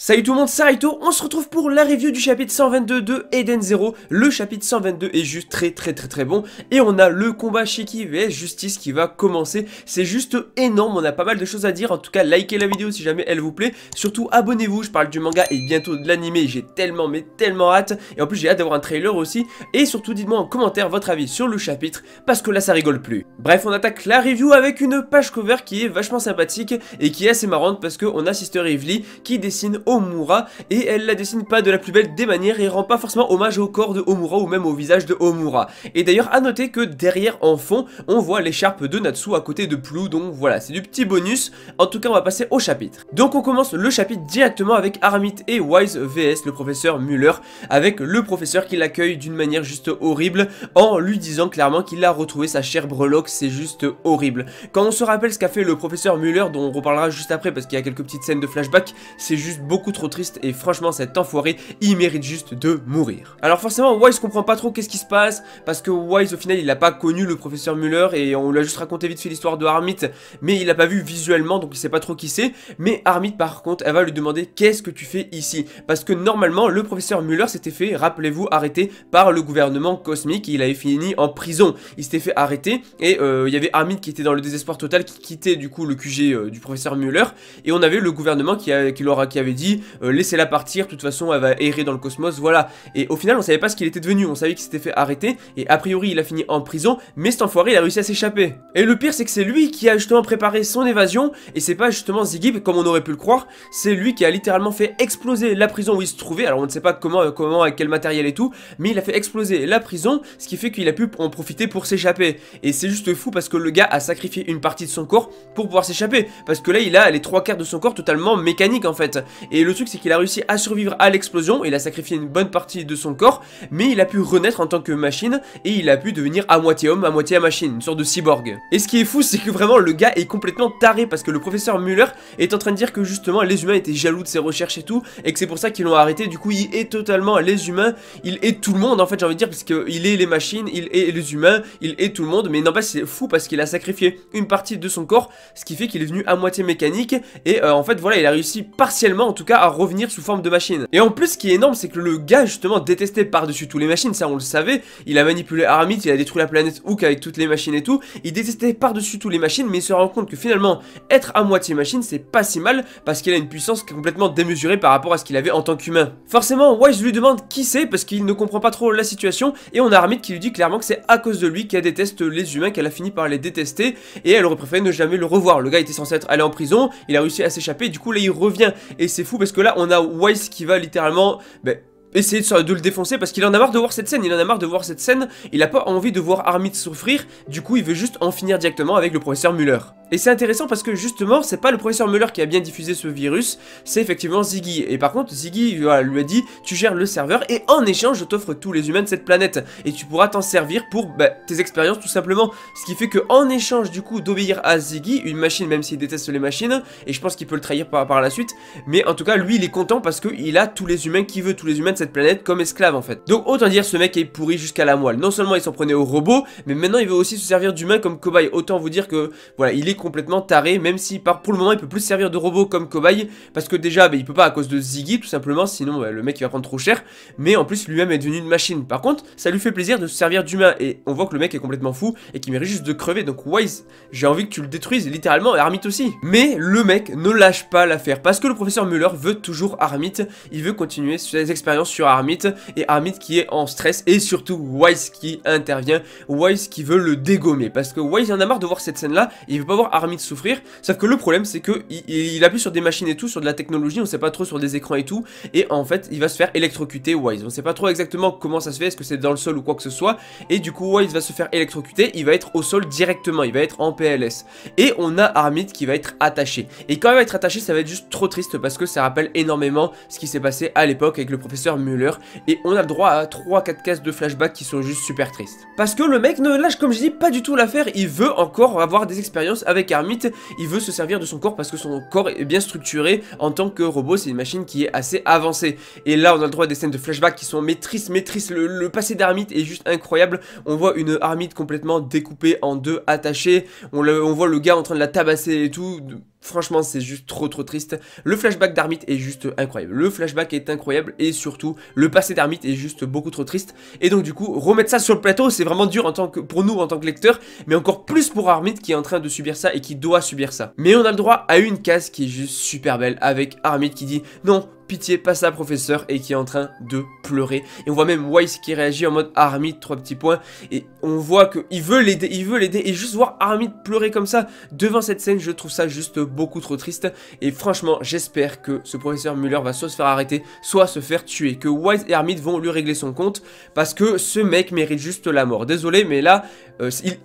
Salut tout le monde, c'est Raito, on se retrouve pour la review du chapitre 122 de Eden Zero. Le chapitre 122 est juste très bon. Et on a le combat Shiki vs Justice qui va commencer. C'est juste énorme, on a pas mal de choses à dire. En tout cas, likez la vidéo si jamais elle vous plaît. Surtout abonnez-vous, je parle du manga et bientôt de l'animé. J'ai tellement hâte. Et en plus j'ai hâte d'avoir un trailer aussi. Et surtout dites-moi en commentaire votre avis sur le chapitre, parce que là ça rigole plus. Bref, on attaque la review avec une page cover qui est vachement sympathique et qui est assez marrante, parce qu'on a Sister Evely qui dessine Homura, et elle la dessine pas de la plus belle des manières et rend pas forcément hommage au corps de Homura ou même au visage de Homura. Et d'ailleurs à noter que derrière en fond on voit l'écharpe de Natsu à côté de Plou, donc voilà, c'est du petit bonus. En tout cas on va passer au chapitre. Donc on commence le chapitre directement avec Armit et Wise vs le professeur Muller, avec le professeur qui l'accueille d'une manière juste horrible en lui disant clairement qu'il a retrouvé sa chère breloque. C'est juste horrible. Quand on se rappelle ce qu'a fait le professeur Muller, dont on reparlera juste après parce qu'il y a quelques petites scènes de flashback, c'est juste beaucoup trop triste et franchement cet enfoiré il mérite juste de mourir. Alors forcément Wise comprend pas trop qu'est-ce qui se passe, parce que Wise au final il a pas connu le professeur Muller et on lui a juste raconté vite fait l'histoire de Armit, mais il a pas vu visuellement donc il sait pas trop qui c'est. Mais Armit par contre elle va lui demander qu'est-ce que tu fais ici, parce que normalement le professeur Muller s'était fait, rappelez-vous, arrêter par le gouvernement cosmique. Il avait fini en prison, il s'était fait arrêter et il y avait Armit qui était dans le désespoir total, qui quittait du coup le QG du professeur Muller, et on avait le gouvernement qui avait dit laissez-la partir, de toute façon elle va errer dans le cosmos, voilà. Et au final on savait pas ce qu'il était devenu, on savait qu'il s'était fait arrêter et a priori il a fini en prison, mais cet enfoiré il a réussi à s'échapper. Et le pire c'est que c'est lui qui a justement préparé son évasion, et c'est pas justement Ziggy comme on aurait pu le croire, c'est lui qui a littéralement fait exploser la prison où il se trouvait. Alors on ne sait pas comment, avec quel matériel et tout, mais il a fait exploser la prison, ce qui fait qu'il a pu en profiter pour s'échapper. Et c'est juste fou parce que le gars a sacrifié une partie de son corps pour pouvoir s'échapper, parce que là il a les 3/4 de son corps totalement mécanique en fait. Et le truc c'est qu'il a réussi à survivre à l'explosion, il a sacrifié une bonne partie de son corps, mais il a pu renaître en tant que machine, et il a pu devenir à moitié homme, à moitié machine, une sorte de cyborg. Et ce qui est fou c'est que vraiment le gars est complètement taré, parce que le professeur Muller est en train de dire que justement les humains étaient jaloux de ses recherches et tout, et que c'est pour ça qu'ils l'ont arrêté. Du coup il est totalement les humains, il est tout le monde en fait, j'ai envie de dire, parce qu'il est les machines, il est les humains, il est tout le monde. Mais n'empêche c'est fou parce qu'il a sacrifié une partie de son corps, ce qui fait qu'il est devenu à moitié mécanique, et en fait voilà il a réussi partiellement en tout cas à revenir sous forme de machine. Et en plus ce qui est énorme c'est que le gars justement détestait par-dessus tous les machines, ça on le savait. Il a manipulé Armit, il a détruit la planète Hook avec toutes les machines et tout, il détestait par-dessus tous les machines, mais il se rend compte que finalement être à moitié machine c'est pas si mal, parce qu'il a une puissance complètement démesurée par rapport à ce qu'il avait en tant qu'humain. Forcément Wise lui demande qui c'est, parce qu'il ne comprend pas trop la situation, et on a Armit qui lui dit clairement que c'est à cause de lui qu'elle déteste les humains, qu'elle a fini par les détester, et elle aurait préféré ne jamais le revoir. Le gars était censé être allé en prison, il a réussi à s'échapper, du coup là il revient, et c'est fou parce que là on a Wise qui va littéralement essayer de le défoncer, parce qu'il en a marre de voir cette scène, il a pas envie de voir Armit souffrir, du coup il veut juste en finir directement avec le professeur Muller. Et c'est intéressant parce que justement c'est pas le professeur Muller qui a bien diffusé ce virus, c'est effectivement Ziggy. Et par contre Ziggy voilà, lui a dit tu gères le serveur et en échange je t'offre tous les humains de cette planète, et tu pourras t'en servir pour tes expériences tout simplement. Ce qui fait que en échange du coup d'obéir à Ziggy, une machine même s'il déteste les machines, et je pense qu'il peut le trahir par la suite, mais en tout cas lui il est content parce qu'il a tous les humains qu'il veut, tous les humains de cette planète comme esclaves en fait. Donc autant dire ce mec est pourri jusqu'à la moelle. Non seulement il s'en prenait aux robots, mais maintenant il veut aussi se servir d'humains comme cobaye. Autant vous dire que voilà il est complètement taré, même si pour le moment il peut plus se servir de robots comme cobaye, parce que déjà il peut pas à cause de Ziggy tout simplement, sinon le mec il va prendre trop cher, mais en plus lui-même est devenu une machine. Par contre ça lui fait plaisir de se servir d'humains, et on voit que le mec est complètement fou et qu'il mérite juste de crever. Donc Wise, j'ai envie que tu le détruises littéralement, et Armit aussi. Mais le mec ne lâche pas l'affaire, parce que le professeur Muller veut toujours Armit, il veut continuer ses expériences sur Armit, et Armit qui est en stress, et surtout Wise qui intervient, Wise qui veut le dégommer, parce que Wise en a marre de voir cette scène là, il veut pas voir Armit souffrir. Sauf que le problème c'est que il appuie sur des machines et tout, sur de la technologie, on sait pas trop, sur des écrans et tout, et en fait il va se faire électrocuter Wise. On sait pas trop exactement comment ça se fait, est-ce que c'est dans le sol ou quoi que ce soit, et du coup Wise va se faire électrocuter, il va être au sol directement, il va être en PLS, et on a Armit qui va être attaché. Et quand il va être attaché ça va être juste trop triste, parce que ça rappelle énormément ce qui s'est passé à l'époque avec le professeur Muller, et on a le droit à 3-4 cases de flashback qui sont juste super tristes. Parce que le mec ne lâche, comme je dis, pas du tout l'affaire, il veut encore avoir des expériences avec Armit, il veut se servir de son corps parce que son corps est bien structuré en tant que robot, c'est une machine qui est assez avancée. Et là on a le droit à des scènes de flashback qui sont maîtrises, le passé d'Armit est juste incroyable. On voit une Armit complètement découpée en deux, attachée, on voit le gars en train de la tabasser et tout. Franchement, c'est juste trop triste. Le flashback d'Armit est juste incroyable. Le flashback est incroyable et surtout, le passé d'Armit est juste beaucoup trop triste. Et donc du coup, remettre ça sur le plateau, c'est vraiment dur pour nous en tant que lecteurs, mais encore plus pour Armit qui est en train de subir ça et qui doit subir ça. Mais on a le droit à une case qui est juste super belle avec Armit qui dit non, pitié, pas ça professeur, et qui est en train de pleurer. Et on voit même Wise qui réagit en mode Armit, 3 petits points, et on voit qu'il veut l'aider, et juste voir Armit pleurer comme ça devant cette scène, je trouve ça juste beaucoup trop triste. Et franchement, j'espère que ce professeur Muller va soit se faire arrêter, soit se faire tuer, que Wise et Armit vont lui régler son compte, parce que ce mec mérite juste la mort. Désolé, mais là,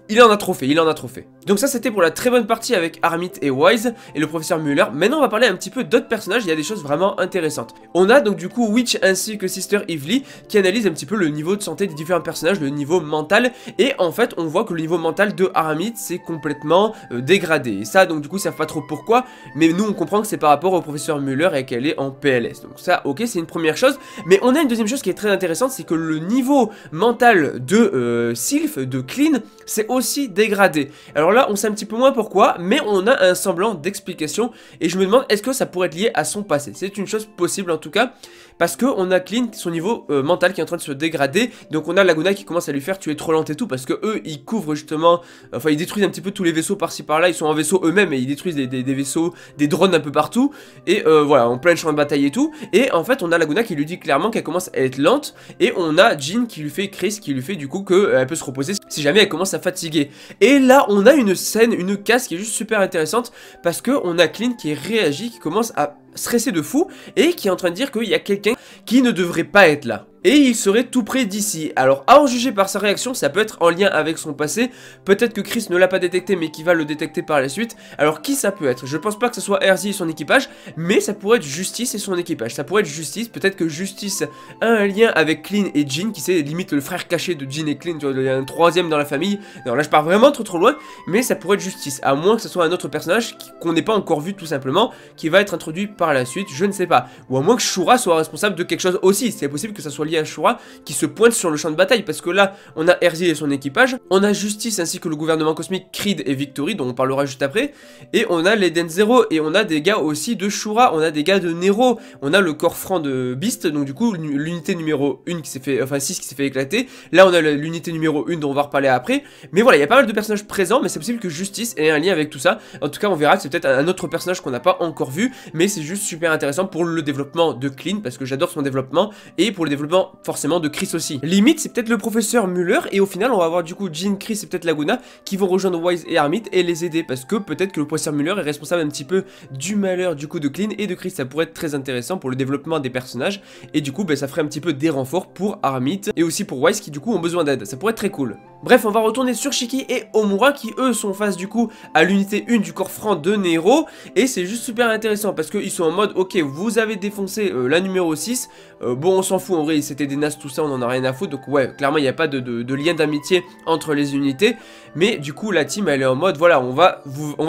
il en a trop fait, Donc ça, c'était pour la très bonne partie avec Armit et Wise, et le professeur Muller. Maintenant, on va parler un petit peu d'autres personnages, il y a des choses vraiment intéressantes. On a donc du coup Witch ainsi que Sister Evely qui analysent un petit peu le niveau de santé des différents personnages, le niveau mental, et en fait on voit que le niveau mental de Armit c'est complètement dégradé. Et ça donc du coup ils savent pas trop pourquoi, mais nous on comprend que c'est par rapport au professeur Muller et qu'elle est en PLS. Donc ça ok, c'est une première chose, mais on a une deuxième chose qui est très intéressante, c'est que le niveau mental de Sylph, de Clean, c'est aussi dégradé. Alors là on sait un petit peu moins pourquoi, mais on a un semblant d'explication et je me demande est-ce que ça pourrait être lié à son passé. C'est une chose possible en tout cas, parce que on a Clean, son niveau mental qui est en train de se dégrader, donc on a Laguna qui commence à lui faire tu es trop lente et tout, parce que eux ils couvrent justement, enfin ils détruisent un petit peu tous les vaisseaux par-ci par-là, ils sont en vaisseau eux-mêmes et ils détruisent des vaisseaux, des drones un peu partout, et voilà, en plein champ de bataille et tout, et en fait on a Laguna qui lui dit clairement qu'elle commence à être lente, et on a Jean qui lui fait, Chris qui lui fait du coup qu'elle peut se reposer si jamais elle commence à fatiguer. Et là on a une scène, une case qui est juste super intéressante, parce que on a Clean qui réagit, qui commence à stressé de fou et qui est en train de dire qu'il y a quelqu'un qui ne devrait pas être là. Et il serait tout près d'ici. Alors à en juger par sa réaction, ça peut être en lien avec son passé. Peut-être que Chris ne l'a pas détecté mais qui va le détecter par la suite. Alors qui ça peut être? Je pense pas que ce soit Erzi et son équipage, mais ça pourrait être Justice et son équipage. Ça pourrait être Justice, peut-être que Justice a un lien avec Clean et Jean, qui c'est limite le frère caché de Jean et Clean, tu vois, il y a un troisième dans la famille. Alors là je pars vraiment trop loin, mais ça pourrait être Justice, à moins que ce soit un autre personnage qu'on n'ait pas encore vu tout simplement, qui va être introduit par la suite, je ne sais pas. Ou à moins que Shura soit responsable de quelque chose aussi, c'est possible que ça soit lié à Shura qui se pointe sur le champ de bataille, parce que là on a Erzi et son équipage, on a Justice ainsi que le gouvernement cosmique, Creed et Victory dont on parlera juste après, et on a l'Eden Zero, et on a des gars aussi de Shura, on a des gars de Nero, on a le corps franc de Beast, donc du coup l'unité numéro 1 qui s'est fait, enfin 6 qui s'est fait éclater, là on a l'unité numéro 1 dont on va reparler après, mais voilà il y a pas mal de personnages présents, mais c'est possible que Justice ait un lien avec tout ça. En tout cas on verra que c'est peut-être un autre personnage qu'on n'a pas encore vu, mais c'est juste super intéressant pour le développement de Clean, parce que j'adore son développement, et pour le développement forcément de Chris aussi. Limite c'est peut-être le professeur Muller, et au final on va avoir du coup Jean, Chris et peut-être Laguna qui vont rejoindre Wise et Armit et les aider, parce que peut-être que le professeur Muller est responsable un petit peu du malheur du coup de Clean et de Chris. Ça pourrait être très intéressant pour le développement des personnages, et du coup ben, ça ferait un petit peu des renforts pour Armit et aussi pour Wise qui du coup ont besoin d'aide. Ça pourrait être très cool. Bref, on va retourner sur Shiki et Omura qui eux sont face du coup à l'unité 1 du corps franc de Nero, et c'est juste super intéressant parce qu'ils sont en mode ok vous avez défoncé la numéro 6, bon on s'en fout en vrai, c'était des nasses tout ça, on en a rien à foutre, donc ouais clairement il n'y a pas de lien d'amitié entre les unités, mais du coup la team elle est en mode voilà on va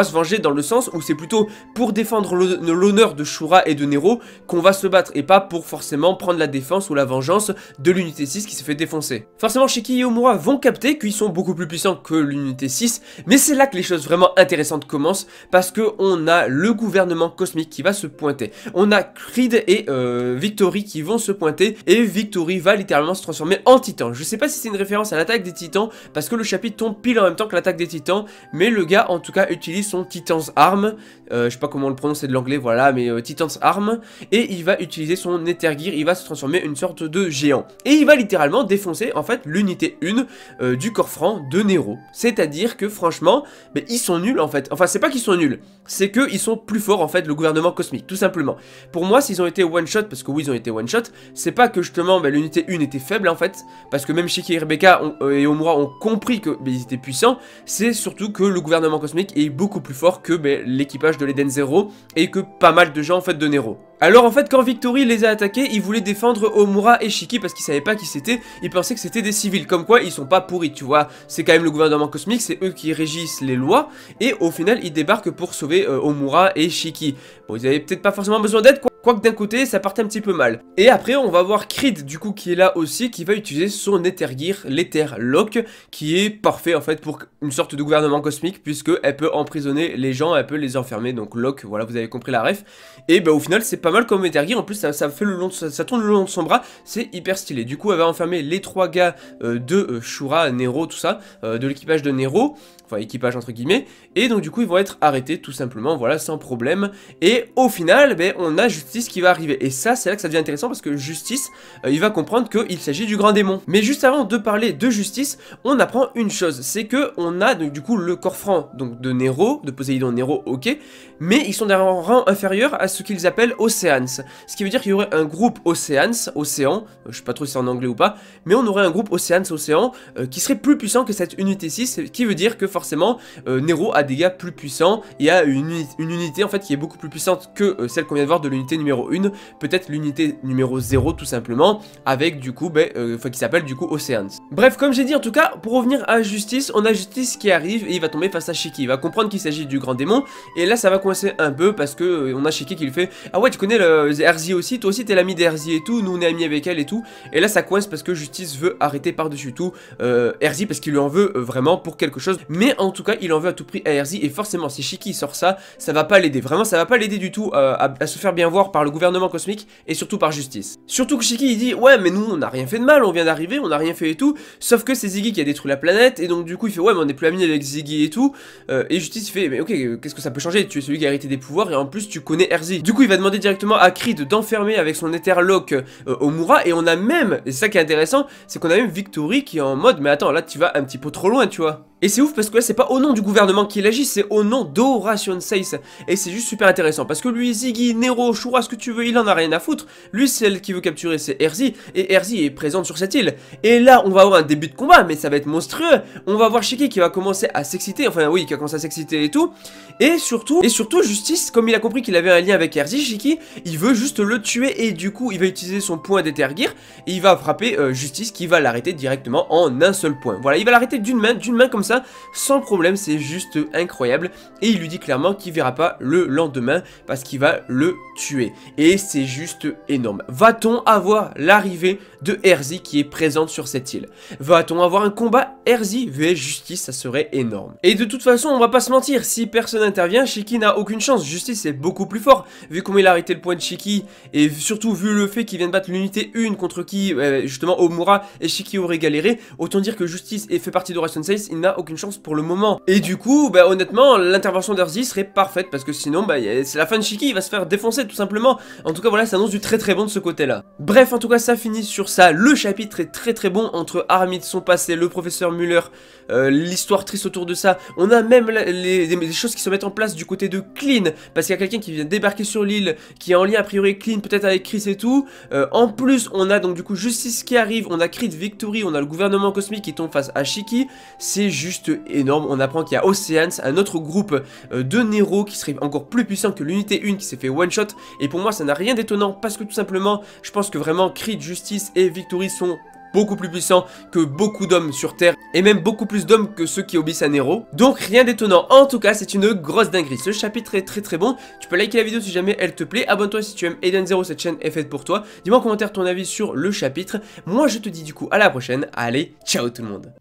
se venger, dans le sens où c'est plutôt pour défendre l'honneur de Shura et de Nero qu'on va se battre, et pas pour forcément prendre la défense ou la vengeance de l'unité 6 qui s'est fait défoncer. Forcément Shiki et Omura vont capter qu'ils sont beaucoup plus puissants que l'unité 6, mais c'est là que les choses vraiment intéressantes commencent, parce que on a le gouvernement cosmique qui va se pointer, on a Creed et Victory qui vont se pointer, et Victory va littéralement se transformer en titan. Je sais pas si c'est une référence à l'attaque des titans, parce que le chapitre tombe pile en même temps que l'attaque des titans, mais le gars en tout cas utilise son Titan's Arm, je sais pas comment on le prononce, c'est de l'anglais voilà, mais Titan's Arm, et il va utiliser son Nether Gear, il va se transformer en une sorte de géant, et il va littéralement défoncer en fait l'unité 1 du corps franc de Nero. C'est-à-dire que franchement, mais ils sont nuls en fait, enfin c'est pas qu'ils sont nuls, c'est qu'ils sont plus forts en fait, le gouvernement cosmique, tout simplement. Pour moi s'ils ont été one shot, parce que oui ils ont été one shot, c'est pas que justement l'unité 1 était faible en fait, parce que même Shiki et Rebecca et Omura ont compris que ils étaient puissants, c'est surtout que le gouvernement cosmique est beaucoup plus fort que l'équipage de l'Eden Zero, et que pas mal de gens en fait de Nero. Alors en fait quand Victory les a attaqués, ils voulaient défendre Omura et Shiki parce qu'ils savaient pas qui c'était, ils pensaient que c'était des civils, comme quoi ils sont pas pourris tu vois, c'est quand même le gouvernement cosmique, c'est eux qui régissent les lois, et au final ils débarquent pour sauver Omura et Shiki. Bon ils avaient peut-être pas forcément besoin d'aide quoi. Quoique d'un côté ça partait un petit peu mal. Et après on va voir Creed du coup qui est là aussi, qui va utiliser son Nether Gear, l'Ether Lock, qui est parfait en fait pour une sorte de gouvernement cosmique, puisque elle peut emprisonner les gens, elle peut les enfermer, donc Locke, voilà, vous avez compris la ref. Et bah au final c'est pas mal comme Metal Gear, en plus ça fait ça tourne le long de son bras, c'est hyper stylé. Du coup elle va enfermer les 3 gars de Shura, Nero, tout ça, de l'équipage de Nero, enfin équipage entre guillemets, et donc du coup ils vont être arrêtés tout simplement, voilà, sans problème. Et au final, ben, on a Justice qui va arriver, et ça c'est là que ça devient intéressant, parce que Justice, il va comprendre qu'il s'agit du grand démon. Mais juste avant de parler de Justice, on apprend une chose, c'est que on a donc du coup le corps franc donc de Nero, de Poséidon Nero, ok, mais ils sont d'un rang inférieur à ce qu'ils appellent Oceans, ce qui veut dire qu'il y aurait un groupe Oceans, Océan, je sais pas trop si c'est en anglais ou pas, mais on aurait un groupe Oceans, Océan, qui serait plus puissant que cette unité 6, ce qui veut dire que forcément Nero a des gars plus puissants, il y a une unité en fait qui est beaucoup plus puissante que celle qu'on vient de voir de l'unité numéro 1, peut-être l'unité numéro 0 tout simplement, avec du coup, qui s'appelle du coup Oceans. Bref, comme j'ai dit en tout cas, pour revenir à Justice, on a Justice qui arrive et il va tomber face à Shiki, il va comprendre qu'il s'agit du grand démon, et là ça va coincer un peu parce que on a Shiki qui lui fait ah ouais tu connais le Erzi aussi, toi aussi t'es l'ami d'Erzi et tout, nous on est amis avec elle et tout, et là ça coince parce que Justice veut arrêter par-dessus tout Erzi parce qu'il lui en veut vraiment pour quelque chose, mais en tout cas il en veut à tout prix à Erzi, et forcément si Shiki sort ça, ça va pas l'aider, vraiment ça va pas l'aider du tout à se faire bien voir par le gouvernement cosmique et surtout par Justice. Surtout que Shiki il dit ouais mais nous on a rien fait de mal, on vient d'arriver, on a rien fait et tout, sauf que c'est Ziggy qui a détruit la planète, et donc du coup il fait ouais mais on est plus amis avec Ziggy et tout, et Justice il fait mais ok qu'est-ce que ça peut changer, tu es celui qui a hérité des pouvoirs et en plus tu connais Erzi. Du coup il va demander directement à Creed d'enfermer avec son Etherlock Omura, et on a même, et c'est ça qui est intéressant, c'est qu'on a même Victory qui est en mode mais attends là tu vas un petit peu trop loin tu vois. Et c'est ouf parce que là c'est pas au nom du gouvernement qu'il agit, c'est au nom d'Horation 6. Et c'est juste super intéressant parce que lui, Ziggy, Nero, Shura, ce que tu veux, il en a rien à foutre. Lui, celle qui veut capturer c'est Erzi, et Erzi est présente sur cette île. Et là on va avoir un début de combat, mais ça va être monstrueux. On va voir Shiki qui va commencer à s'exciter, enfin oui, qui va commencer à s'exciter et tout. Et surtout Justice, comme il a compris qu'il avait un lien avec Erzi, Shiki, il veut juste le tuer, et du coup il va utiliser son point d'Ethergear, et il va frapper Justice qui va l'arrêter directement en un seul point. Voilà, il va l'arrêter d'une main comme ça, sans problème, c'est juste incroyable. Et il lui dit clairement qu'il verra pas le lendemain parce qu'il va le tuer. Et c'est juste énorme. Va-t-on avoir l'arrivée de Erzi qui est présente sur cette île? Va-t-on avoir un combat Erzi vs Justice? Ça serait énorme. Et de toute façon, on va pas se mentir, si personne n'intervient, Shiki n'a aucune chance. Justice est beaucoup plus fort, vu comment il a arrêté le point de Shiki, et surtout vu le fait qu'il vient de battre l'unité 1 contre qui, justement, Omura et Shiki auraient galéré. Autant dire que Justice fait partie d'Horation 6, il n'a aucune chance pour le moment. Et du coup, honnêtement, l'intervention d'Erzi serait parfaite, parce que sinon, c'est la fin de Shiki, il va se faire défoncer tout simplement. En tout cas, voilà, ça annonce du très très bon de ce côté-là. Bref, en tout cas, ça finit sur ça. Le chapitre est très très bon entre Armid, son passé, le professeur Muller, l'histoire triste autour de ça. On a même des choses qui se mettent en place du côté de Clean, parce qu'il y a quelqu'un qui vient débarquer sur l'île, qui est en lien a priori Clean, peut-être avec Chris et tout. En plus, on a donc du coup Justice qui arrive, on a Creed, Victory, on a le gouvernement cosmique qui tombe face à Shiki. C'est juste énorme. On apprend qu'il y a Oceans, un autre groupe de Nero qui serait encore plus puissant que l'unité 1 qui s'est fait one shot. Et pour moi, ça n'a rien d'étonnant parce que tout simplement, je pense que vraiment Creed, Justice et Victory sont beaucoup plus puissants que beaucoup d'hommes sur Terre, et même beaucoup plus d'hommes que ceux qui obéissent à Nero. Donc rien d'étonnant. En tout cas, c'est une grosse dinguerie. Ce chapitre est très très bon. Tu peux liker la vidéo si jamais elle te plaît. Abonne-toi si tu aimes Eden0, cette chaîne est faite pour toi. Dis-moi en commentaire ton avis sur le chapitre. Moi je te dis du coup à la prochaine. Allez, ciao tout le monde.